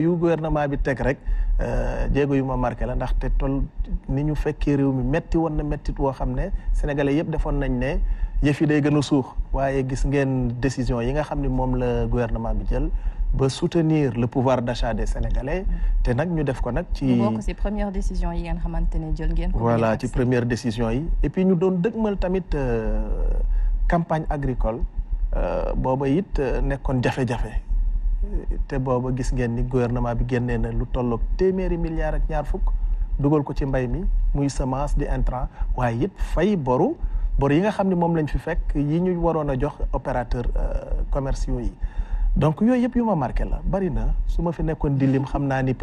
yu gouvernement bi teg rek jéego yu ma marqué la ndaxte toll ni ñu fekkee réew mi metti woon na mettit woo xam ne sénégalais yëpp defoon nañ ne yëf yi day gën a suux waaye gis ngeen décision yi nga xam ne moom la gouvernement bi jël ba soutenir le pouvoir d'achat des sénégalais te nag ñu def ko nag ci bokk ci première décision yi ngeen xamante ne jël ngeen ko voilà ci première décision yi et puis ñu doon dëgmal tamit campagne agricole booba it nekkoon jafe-jafe te booba gis ngeen ni gouvernement bi génnee na lu tolloog téeméeri milliards ak ñaar fukk dugal ko ci mbay mi muy semence di intrant waaye it fay bor yi nga xam ne moom lañ fi fekk yi ñu waroon a jox opérateur commerciaux yi donc yooyu yëpp yu ma marqué la bari na su ma fi nekkoon di lim xam naa ni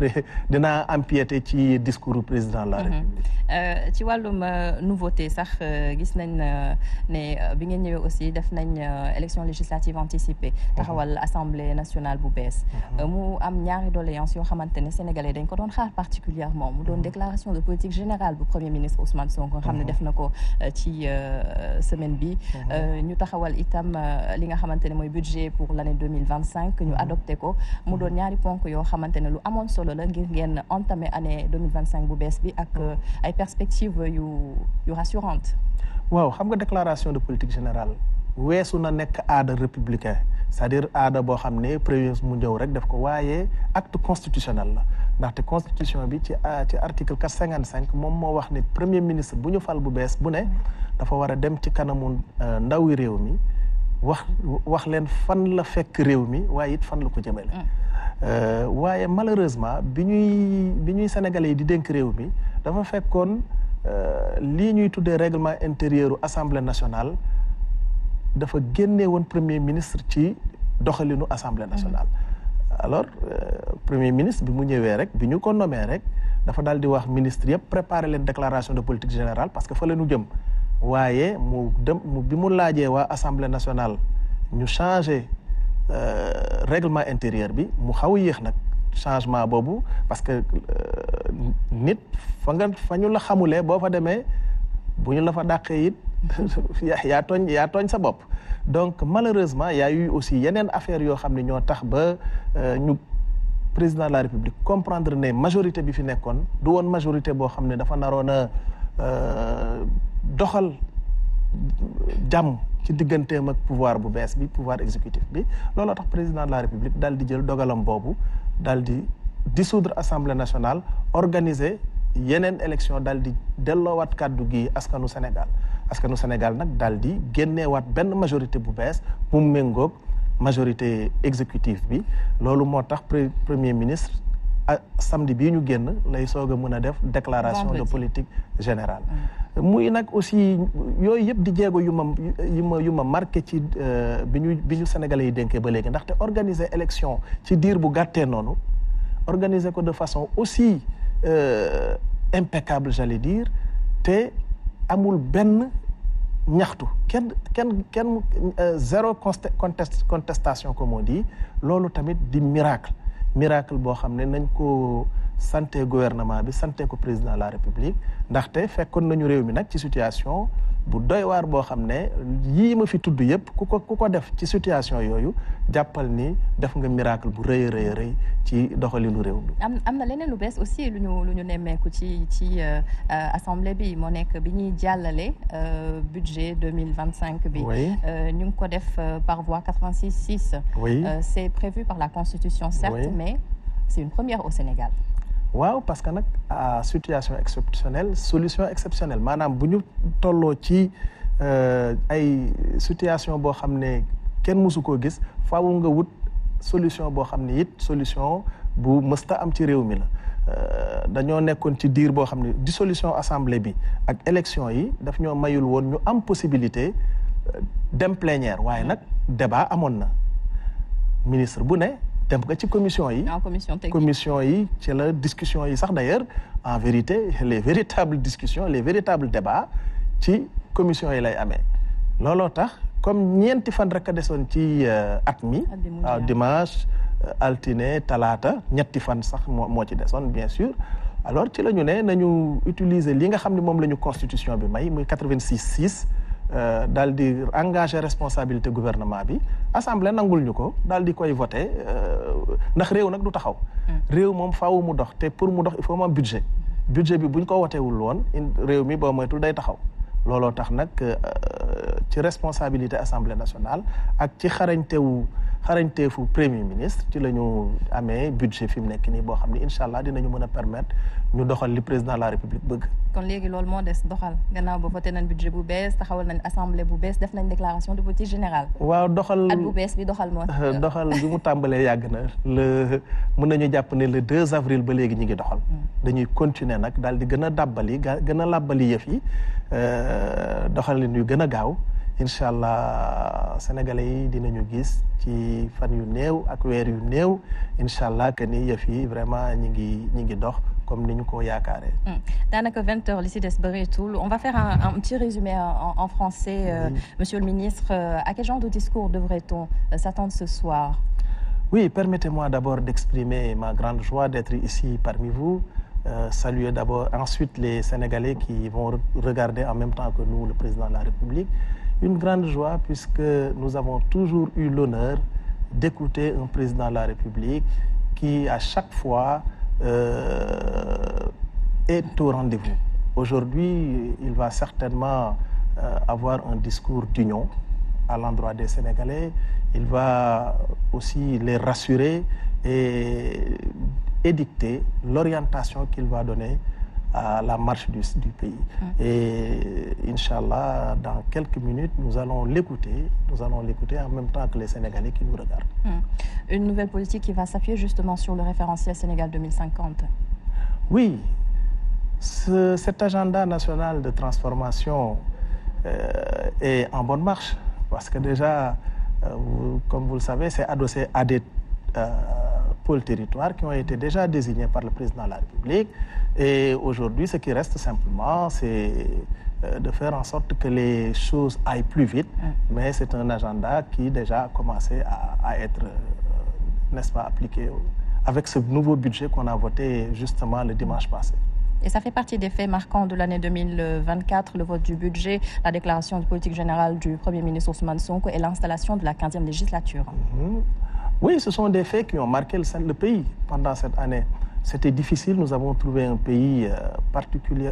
dinaa empiété ci discours président de la République. ci wàllum nouveauté sax gis nañ ne bi ngeen ñëwee aussi def nañ élection législative anticipée taxawal assemblée nationale bu bees. mu am ñaari doléances yoo xamante ne sénégalais dañ ko doon xaar particulièrement mu doon déclaration de politique générale bu premier ministre Ousmane Sonko nga xam ne def na ko ci semaine bi. ñu taxawal itam li nga xamante ne mooy budget pour l'année 2025 ñu adopté ko mu doon ñaari ponk yoo xamante ne lu amoon solo la ngir ngeen entamé année 2025 bu bees bi ak ay perspectives yu rassurantes. waaw xam nga déclaration de politique générale weesu na nekk aada républicain c'est-à-dire aada boo xam ne premier ministre mu ñëw rek def ko waaye acte constitutionnel la ndaxte constitution bi ci article 455 moom moo wax ni premier ministre bu ñu fal bu bees bu ne dafa war a dem ci kanamu ndawi réew mi wax leen fan la fekk réew mi waaye it fan la ko jëmale waaye malheureusement bi ñuy sénégalais yi di dénk réew mi dafa fekkoon lii ñuy tuddee règlement intérieur u assemblée nationale dafa génne woon premier ministre ci doxalinu assemblée nationale alors premier ministre bi mu ñëwee rek bi ñu ko nommé rek dafa daal di wax ministre yëpp préparer leen déclaration de politique générale parce que fa la ñu jëm waaye bi mu laajee waa assemblée nationale ñu changé règlement intérieur bi mu xaw a yéex nag changement boobu parce que nit fa ñu la xamulee boo fa demee bu ñu la fa dàqee it yaa tooñ sa bopp donc malheureusement y a eu aussi yeneen affaires yoo xam ne ñoo tax ba ñu président de la République comprendre ne majorité bi fi nekkoon du woon majorité boo xam ne dafa naroon a doxal jàmm ci digganteem ak pouvoir bu bees bi pouvoir exécutif bi looloo tax président de la République daal di jël dogalam boobu daal di dissoudre assemblée nationale organiser yeneen élection daal di delloowaat kàddu gi askanu Sénégal nag daal di génneewaat benn majorité bu bees bu mu méngoog majorité exécutive bi loolu moo tax premier ministre samedi bii ñu génn lay soog a mën a def déclaration de politique générale muy nag aussi yooyu yëpp di jéego yu ma marqué ci bi ñu sénégalais yi dénkee ba léegi ndaxte organiser élection ci diir bu gàttee noonu organiser ko de façon aussi impeccable j'allais dire te amul benn ñaxtu kenn zéro contestation comme on dit loolu tamit di miracle boo xam ne nañ ko santé gouvernement bi santé ko président de la République ndaxte fekkoon nañu réew mi nag ci situation bu doy waar boo xam ne yii ma fi tudd yëpp ku ko def ci situation yooyu jàppal ni def nga miracle bu rëy a rëy ci doxalinu réew mi. am na leneen lu bees aussi lu ñu nemmeeku ci assemblée bi moo nekk bi ñuy jàllale budget 2025 bi. ñu ngi ko def par voie 86-6. C'est prévu par la Constitution certes, mais c'est une première au Sénégal. waaw parce que nag situation exceptionnelle solution exceptionnelle maanaam bu ñu tolloo ci ay situation boo xam ne kenn mësu koo gis faaw nga wut solution boo xam ne it solution bu mësta am ci réew mi la dañoo nekkoon ci diir boo xam ne dissolution assemblée bi ak élection yi daf ñoo mayul woon ñu am possibilité dem plénière waaye nag débat amoon na ministre bu ne dem nga ci commission yi ci la discussion yi sax d'ailleurs en vérité les véritables discussions les véritables débats ci commission yi lay amee looloo tax comme ñeenti fan rek a desoon ci at mi waaw dimanche altine talaata ñetti fan sax moo ci desoon bien sûr alors ci la ñu ne nañu utiliser li nga xam ne moom la ñu constitution bi may muy 86-6 daal di engagé responsabilité gouvernement bi assemblée nangul ñu ko daal di koy voté ndax réew nag du taxaw. réew moom faaw mu dox te pour mu dox il faut mu am budget bi buñ ko wotewul woon réew mi boo moytul day taxaw. looloo tax nag ci responsabilité assemblée nationale ak ci xarañteefu premier ministre ci la ñu amee budget fi mu nekk nii boo xam ne incha allah dinañu mën a permettre ñu doxal li président de la république bëgg. kon léegi loolu moo des doxal gannaaw ba voté nañ budget bu bees taxawal nañ assemblée bu bees def nañ déclaration de politique générale. waaw doxal at bu bees bi doxal moo. doxal bi mu tàmbalee yàgg na mën nañu jàpp ne le 2 avril ba léegi ñu ngi doxal. dañuy continuer nag daal di gën a dàbbali gën a làbbali yëf yi. doxalin yu gën a gaaw incha allah sénégalais yi dinañu gis ci fan yu néew ak weer yu néew incha allah que ni yëf yi vraiment ñi ngi dox comme ni ñu ko yaakaaree. daanaka 20 heures li si des bëreetul on va faire un petit résumé en français. Oui. Monsieur le ministre, à quel genre de discours devrait-on s'attendre ce soir? Oui, permettez-moi d'abord d'exprimer ma grande joie d'être ici parmi vous. Saluer d'abord ensuite les Sénégalais qui vont regarder en même temps que nous le président de la République. Une grande joie puisque nous avons toujours eu l'honneur d'écouter un président de la République qui à chaque fois est au rendez-vous. Aujourd'hui, il va certainement avoir un discours d'union à l'endroit des Sénégalais. Il va aussi les rassurer et édicter l'orientation qu'il va donner à la marche du pays. Et Inch'Allah, dans quelques minutes, nous allons l'écouter en même temps que les Sénégalais qui nous regardent. Une nouvelle politique qui va s'appuyer justement sur le référentiel Sénégal 2050. Oui, cet agenda national de transformation est en bonne marche parce que déjà, comme vous le savez, c'est adossé à des pôles territoires qui ont été déjà désignés par le président de la République. Et aujourd'hui, ce qui reste simplement, c'est de faire en sorte que les choses aillent plus vite. Mais c'est un agenda qui déjà a commencé à être, n'est-ce pas, appliqué avec ce nouveau budget qu'on a voté justement le dimanche passé. Et ça fait partie des faits marquants de l'année 2024, le vote du budget, la déclaration de politique générale du Premier ministre Ousmane Sonko et l'installation de la 15e législature. Oui, ce sont des faits qui ont marqué le pays pendant cette année. C'était difficile, nous avons trouvé un pays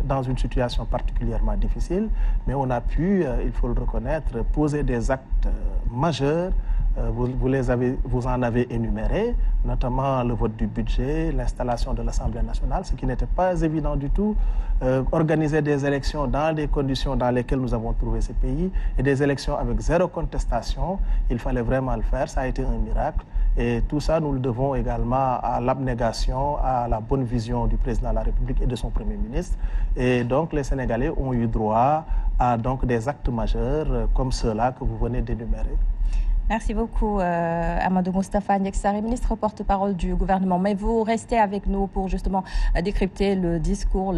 dans une situation particulièrement difficile, mais on a pu, il faut le reconnaître, poser des actes majeurs. Vous en avez énuméré, notamment le vote du budget, l'installation de l'Assemblée nationale, ce qui n'était pas évident du tout. Organiser des élections dans les conditions dans lesquelles nous avons trouvé ce pays et des élections avec zéro contestation, il fallait vraiment le faire, ça a été un miracle. Et tout ça, nous le devons également à l'abnégation, à la bonne vision du président de la République et de son Premier ministre. Et donc, les Sénégalais ont eu droit à donc, des actes majeurs comme ceux-là que vous venez d'énumérer. Merci beaucoup, Amadou Moustapha Ndiaye, ministre porte-parole du gouvernement. Mais vous restez avec nous pour justement décrypter le discours,